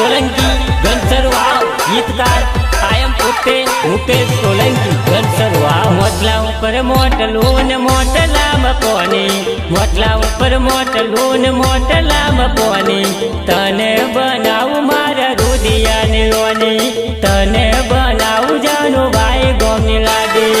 सोलंकी घनसर वाव गीतकार कायम पोते मुकेश सोलंकी घनसर वाव मोटला ऊपर मोटलून मोटला मकोनी मोटला ऊपर मोटलून मोटला मकोनी तने बनाऊ मारा रुदिया निरोनी तने बनाऊ जानू भाई गोमनी लाडी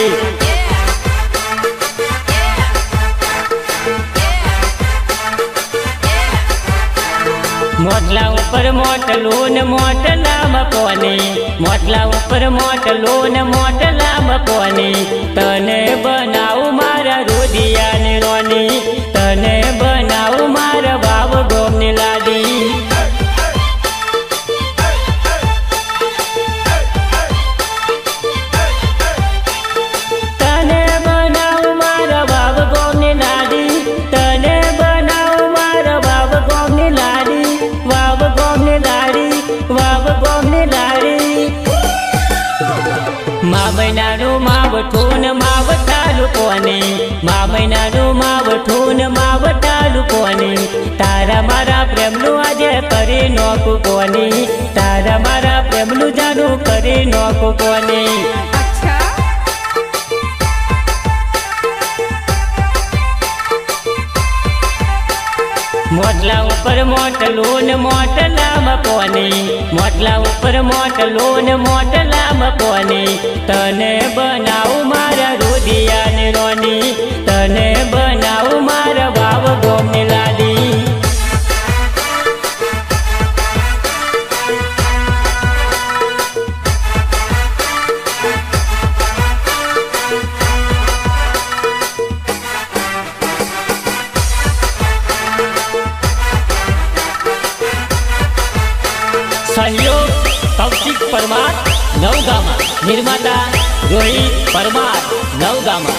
मोटला ऊपर मोटलून मोटला मकोनी मोटला ऊपर मोटलून मोटला मकोनी तने बनाऊ मारा रुदिया निरोनी तने बनाऊ मारा भाव गोमनी लाडी तने बनाऊ मारा भाव गोमनी लाडी तने बनाऊ मारा भाव गोमनी लाडी वाव गोमनी लाडी वाव गोमनी लाडी मामैनानु मावठून मावठालु कोनी मामैनानु मावठून मावठालु कोनी तारा मारा प्रेमनु आजे करी नोकु कोनी तारा मारा प्रेमनु जानू करी नोकु कोनी मोटला ऊपर मोटलून मोटला मकोनी मोटला ऊपर मोटलून मोटला मकोनी तने बनाऊ मारा रुदिया निरोनी तने बनाऊ मारा भाव गोमनी लाडी सहयोग कौशिक परमार नवगामा निर्माता रोहित परमार नवगामा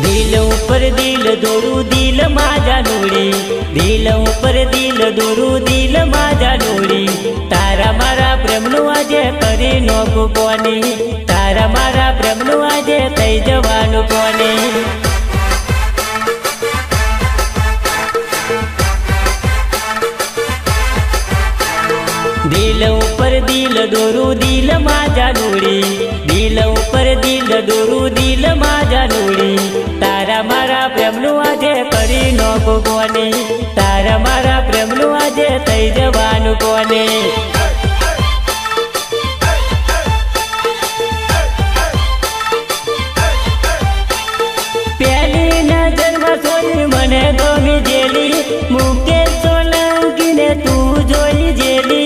दिल ऊपर दिल दोरू दिल माझा नूड़ी दिल ऊपर दिल दोरू दिल माझा नूड़ी तारा मारा प्रेमनु आजे करी नोकु कोनी तारा मारा प्रेमनु आजे थई जवानु कोनी दिल ऊपर दिल दोरू दिल माझा नूड़ी दिल ऊपर दिल दोरू दिल माझा नूड़ी तारा मारा प्रेमनु आजे करी नोकु कोनी तारा मारा प्रेमनु आजे थई जवानु कोनी पहली नजर में सोई मने गमी जेली मुकेश सोलंकी ने तू जोई जेली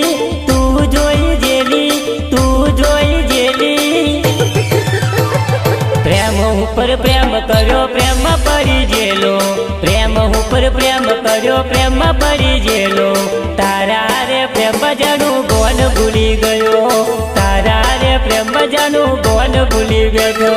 प्रेम ऊपर प्रेम करो प्रेम परी जेलो प्रेम ऊपर प्रेम करो प्रेम परी जेलो तारा रे प्रेम जानू गोन भूली गयो तारा रे प्रेम जानू गोन भूली गयो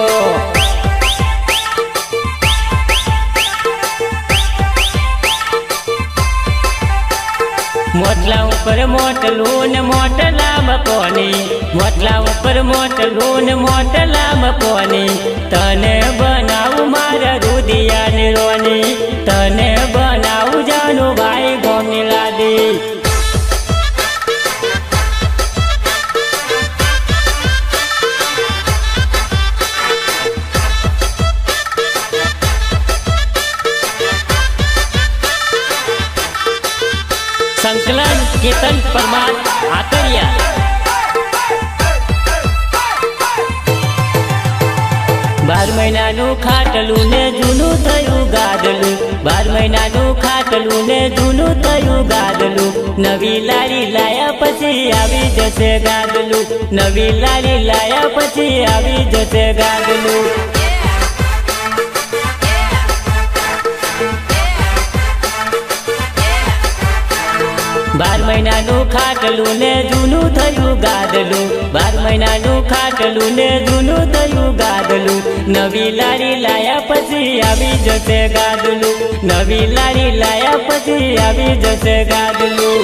मोटला ऊपर मोटलून मोटला मकोनी मोटला ऊपर मोटलून मोटला मकोनी तने बनाऊ मारा रुदिया निरोनी तने बनाऊ जानू भाई गोमनी लाडी संकलन केतन परमार आकरिया 12 મહિનાનું ખાટલું ને જૂનું થયું ગાદલું 12 મહિનાનું ખાટલું ને જૂનું થયું ગાદલું નવી લારી લાયા પછી આવી જશે ગાદલું નવી લારી લાયા પછી આવી જશે ગાદલું 12 મહિનાનું ખાટલું ને જૂનું થયું ગાદલું 12 મહિનાનું ખાટલું ને જૂનું થયું ગાદલું નવી લારી લાયા પછી આવી જશે ગાદલું નવી લારી લાયા પછી આવી જશે ગાદલું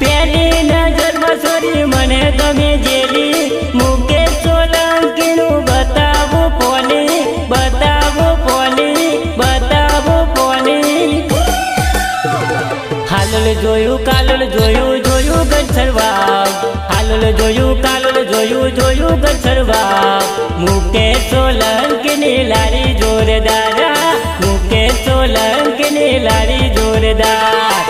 પહેલી નજરમાં સોરી મને ગમે જેલી મુકેશ સોલંકીનું બતાવું પોલી કાલોલ જોયું ગરબા મુકેશ સોલંકીની લારી જોરદાર મુકેશ સોલંકીની લારી જોરદાર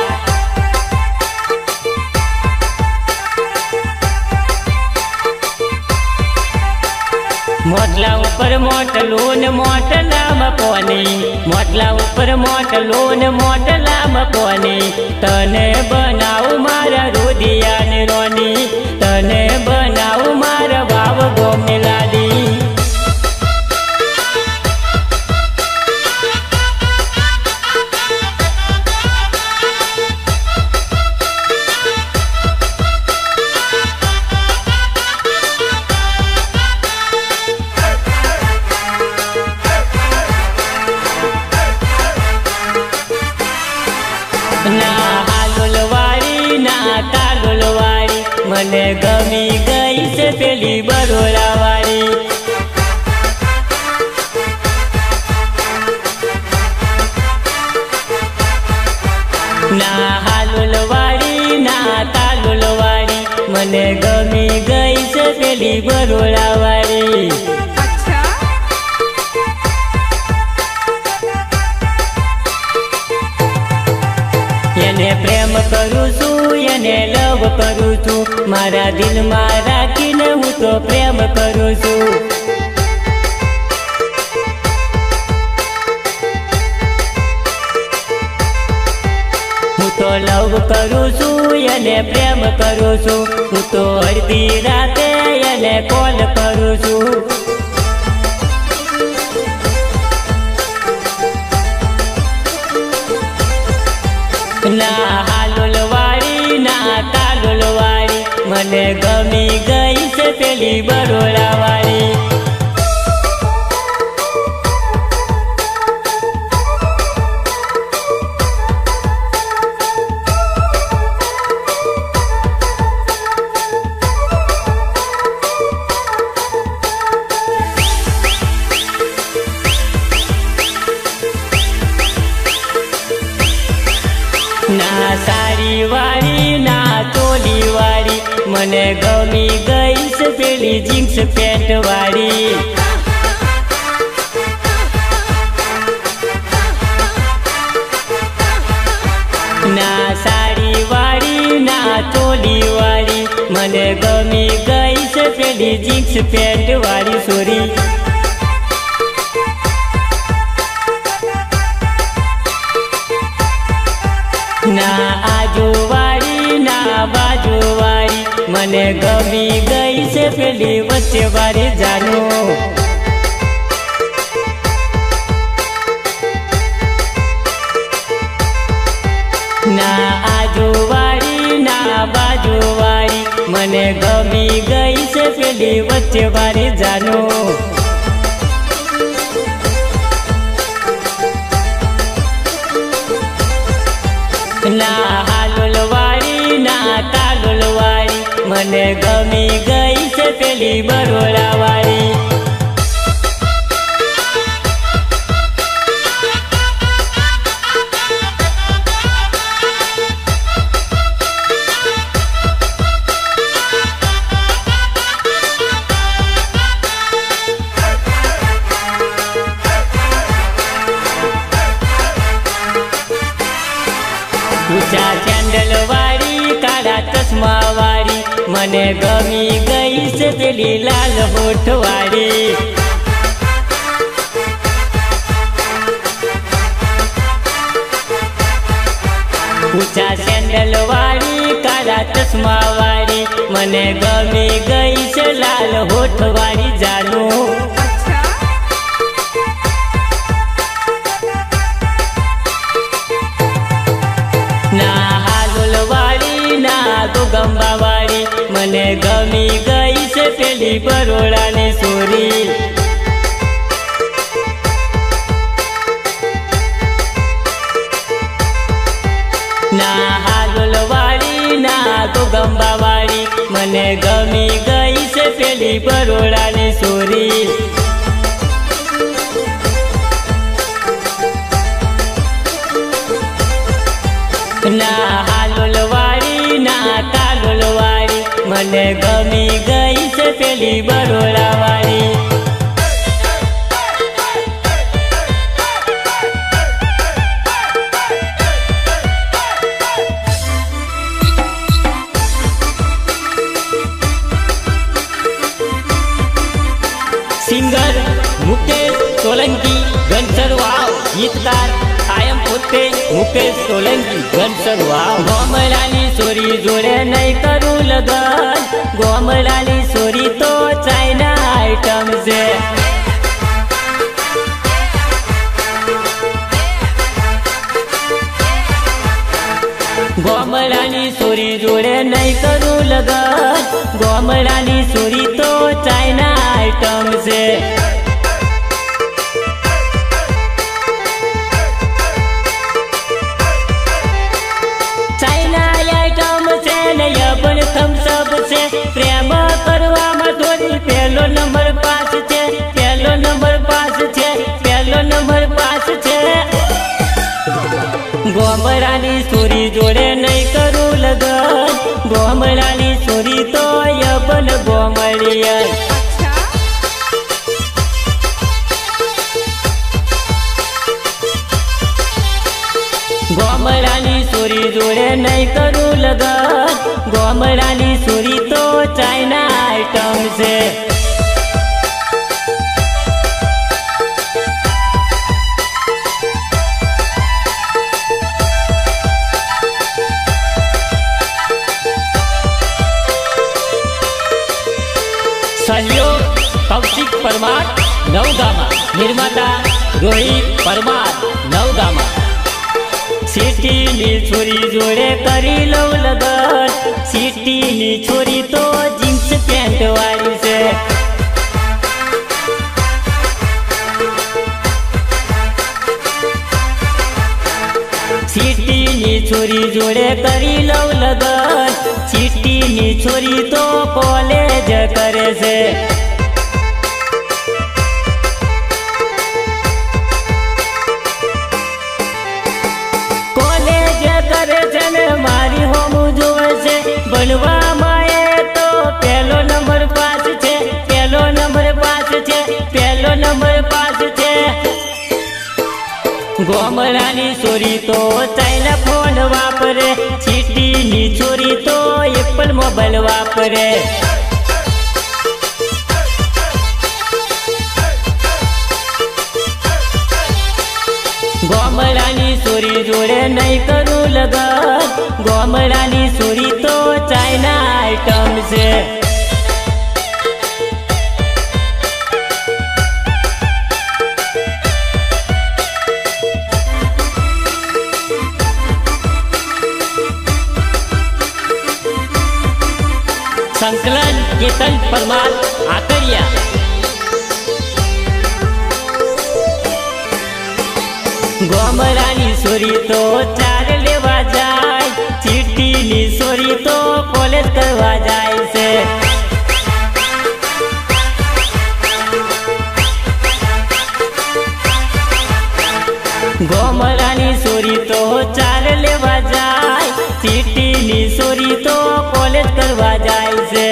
મોટલા ઉપર મોટલું ને મોટલામાં કોની મોટલા ઉપર મોટલું ને મોટલામાં કોની તને બનાવું મારા રુધિયા ને રોની તને બનાવું મારા વાવ ગોમને લાડી ના હાલોલવાળી ના કાલોલવાળી મને ગમી ગઈ છે પેલી બરોડાવાળી ના હાલોલવાળી ના કાલોલવાળી મને ગમી ગઈ છે પેલી બરોડાવાળી એને પ્રેમ કરું છું એને લવ કરું છું મારા દિલમાં રાખીને હું તો પ્રેમ કરું છું હું તો લવ કરું છું એને પ્રેમ કરું છું હું તો અડધી રાતે એને કોલ કરું છું ના હાલોલવાળી ના કાલોલવાળી મને ગમી ગઈ છે પેલી બરોડાવાળી ના સારી વાળી ના ચોલી વાળી મને ગમી ગઈ છે પેલી જીન્સ પેન્ટ વાળી ના સાડી વાળી ના ચોલી વાળી મને ગમી ગઈ છે પેલી જીન્સ પેન્ટ વાળી સોરી ના આજુવાળી ના બાજુવાળી મને ગમી ગઈ છે પેલી વચ્ચે વાળી જાનું ના આજુવાળી ના બાજુવાળી મને ગમી ગઈ છે પેલી વચ્ચે વાળી જાનું ના હાલોલવાળી ના કાલોલવાળી મને ગમી ગઈ છે પેલી બરોડાવાળી ઊંચા સેન્ડલ વાળી કાળા ચશ્મા વાળી મને ગમી ગઈ છે પેલી લાલ હોઠ વાળી ઊંચા સેન્ડલ વાળી કાળા ચશ્મા વાળી મને ગમી ગઈ છે લાલ હોઠ વાળી જાનું ના હાલોલવાળી ના ગોગંબાવાળી મને ગમી ગઈ છે પેલી બરોડાની સોરી ના હાલોલવાળી ના ગોગંબાવાળી મને ગમી ગઈ છે પેલી બરોડાની સોરી ના હાલોલવાળી ના કાલોલવાળી મને ગમે પેલી બરોડાવાળી. સિંગર મુકેશ સોલંકી ઘનસર વાવ. ગીતકાર કાયમ પોતે મુકેશ સોલંકી ઘનસર વાવ. ગોમડાની સોરી જોડે નહીં કરું લગન, ગોમડાની સોરી તો ચાઇના આઈટમ છે. ગોમડાની સોરી જોડે નહીં કરું લગન, ગોમડાની સોરી તો ચાઇના આઈટમ છે. ચાઇના આઈટમ છે ને પણ થમ્સઅપ છે. પ્રેમ કરવામાં થોડી પહેલો નંબર પાસ છે, પહેલો નંબર પાસ છે, પહેલો નંબર પાસ છે. ગોમડાની સોરી જોડે નહીં કરું લગન, ગોમડાની સોરી તો યબન ગોમડીય. ગોમડાની સોરી જોડે નહીં કરું લગન, ગોમડાની સોરી તો ચાઇના આઈટમ છે. સહયોગ કૌશિક પરમાર નવગામા. નિર્માતા રોહિત પરમાર નવગામા. સિટીની છોરી જોડે કરી લઉં લગન, સિટીની છોરી તો જીન્સ પેન્ટ વાળી છે. સિટીની છોરી જોડે કરી લઉં લગન, સિટીની છોરી તો કોલેજ કરે છે. કોલેજ કરે છે ને મારી હોમું જોવે છે. ભણવામાં એ તો પહેલો નંબર પાસ છે, પહેલો નંબર પાસ છે, પહેલો નંબર પાસ છે. ગોમડાની છોરી તો ચાઇના ફોન વાપરે, સિટીની છોરી તો એપલ મોબાઈલ વાપરે. ગોમડાની છોરી જોડે નહીં કરું લગન, ગોમડાની છોરી તો ચાઇના આઈટમ છે. સંકલન કેતન પરમાર આકડિયા. ગોમડાની સોરી તો ચાર લેવા જાય, સિટીની સોરી તો કોલેજ કરવા જાય છે. ગોમડાની સોરી તો ચાર લેવા જાય, સિટીની સોરી તો કોલેજ કરવા જાય છે.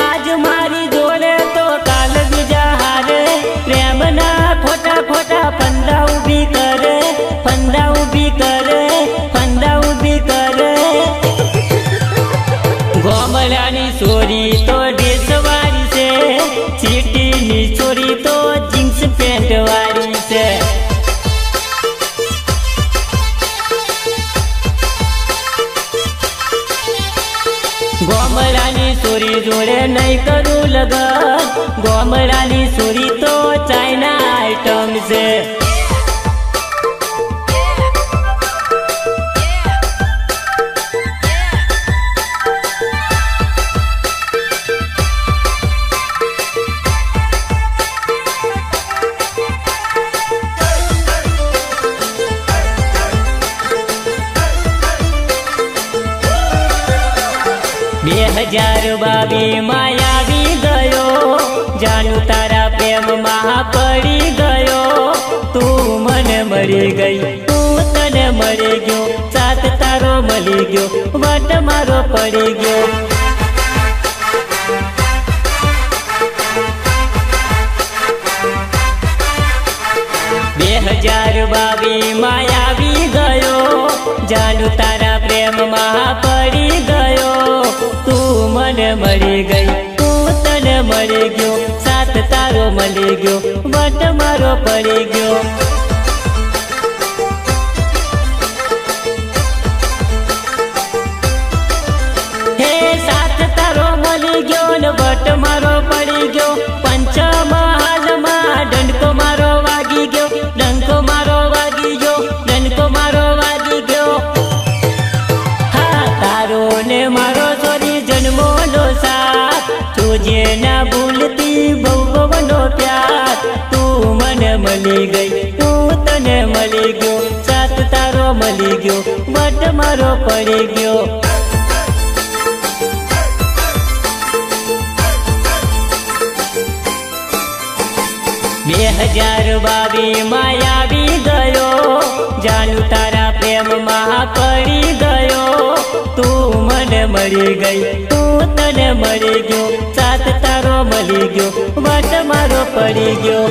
આજ મારી જોડે તો કાલ બીજા હારે, પ્રેમના ખોટા ખોટા ફંદા ઊભી કરે, ફંદા ઊભી કરે, ફંદા ઊભી કરે. ગોમડાની સોરી તો ડ્રેસ વાળી છે, સિટીની છોરી તો જીન્સ પેન્ટ વાળી છે. ગોમડાની સોરી જોડે નહીં કરું લગન, ગોમડાની સોરી તો ચાઇના આઈટમ છે. માં આવી ગયો, જાણું તારા પ્રેમમાં પડી ગયો. તું મને મળી ગઈ, તું તને મળી ગયો. મળી ગયો, વટ મારો પડી ગયો. 2022 માં આવી ગયો, જાણું તારા પ્રેમમાં પડી ગયો. તું મને મળી ગઈ, તું તને મળી ગયો, સાથ તારો મળી ગયો, વટ મારો પડી ગયો. હે સાથ તારો મળી ગયો ને વટ મારો પડી ગયો. પંચમહાલમાં ડંકો મારો વાગી ગયો, ડંકો મારો વાગી ગયો, ડંકો મારો વાગી ગયો. હા તારો ને મારો સોરી જન્મોનો સાથ, જોજે ના ભૂલતી બહુ બહુનો પ્યાર. તું મને મળી ગઈ, તું તને મળી ગયો, સાથ તારો મળી ગયો, વટ મારો પડી ગયો. 2022 માં આવી ગયો, જાણું તારા પ્રેમમાં પડી ગયો. તું મને મળી ગઈ, તું તને મળી ગયો, સાથ તારો મળી ગયો, વટ મારો પડી ગયો.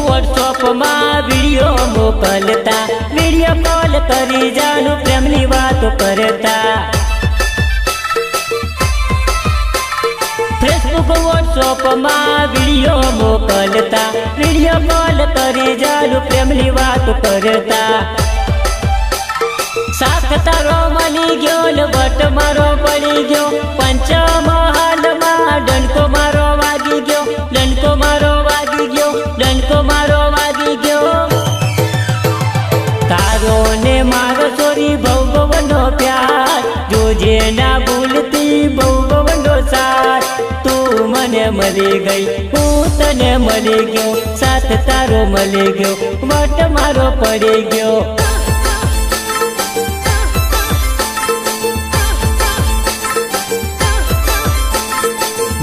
વોટ્સઅપમાં વિડીયો મોકલતા, વિડીયો કોલ કરી જાણું પ્રેમની વાતો કરતા. ફેસબુક વોટ્સઅપમાં વિડીયો મોકલતા, વિડીયો કોલ કરી જાણું પ્રેમની વાતો કરતા. સાથ તારો મળી ગયો ને વટ મારો પડી ગયો. પંચમહાલમાં ડંકો મારો વાગી ગયો, ડંકો મારો વાગી ગયો, ડંકો મારો વાગી ગયો. તારો ને મારો સોરી બહુ બહુનો પ્યાર, જોજે ના ભૂલતી બહુ બહુનો સાથ. તું મને મળી ગઈ, હું તને મળી ગયો, સાથ તારો મળી ગયો, વટ મારો પડી ગયો.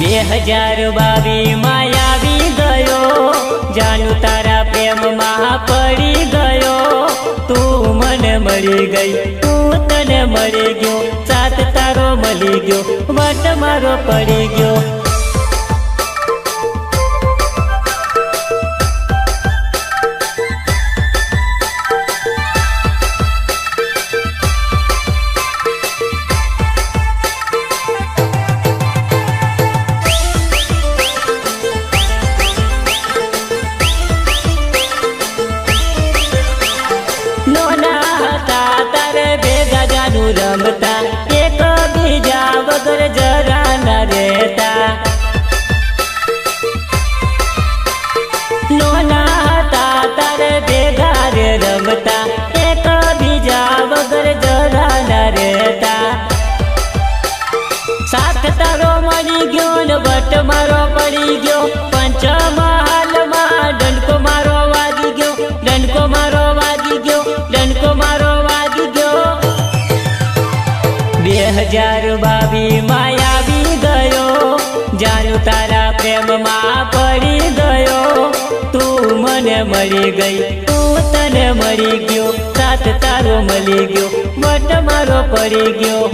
2022 માં આવી ગયો, જાણું તારા પ્રેમમાં પડી ગયો. તું મને મળી ગઈ, તું તને મળી ગયો, સાથ તારો મળી ગયો, વટ મારો પડી ગયો. રમતા એક બીજા વગર જરા ના રહેતા. નોના હતા તારે ભેગા રે રમતા, એક બીજા વગર જરા ના રહેતા. સાથ તારો મળી ગયો ને વટ મારો પડી ગયો. પંચમહાલમાં ડંકો મારો વાગી ગયો, ડંકો મારો વાગી ગયો, ડંકો મારો વાગી ગયો. 2022 માં આવી ગયો, જાણું તારા પ્રેમમાં પડી ગયો. તું મને મળી ગઈ, તું તને મળી ગયો, સાથ તારો મળી ગયો, વટ મારો પડી ગયો.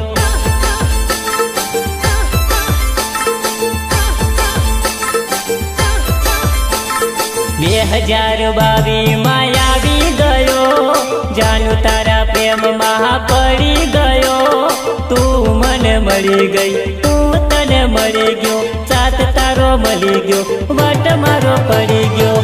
2022 માં આવી ગયો, જાણું તારા પ્રેમમાં પડી ગયો. તું મને મળી ગઈ, તું તને મળી ગયો, સાથ તારો મળી ગયો, વટ મારો પડી ગયો.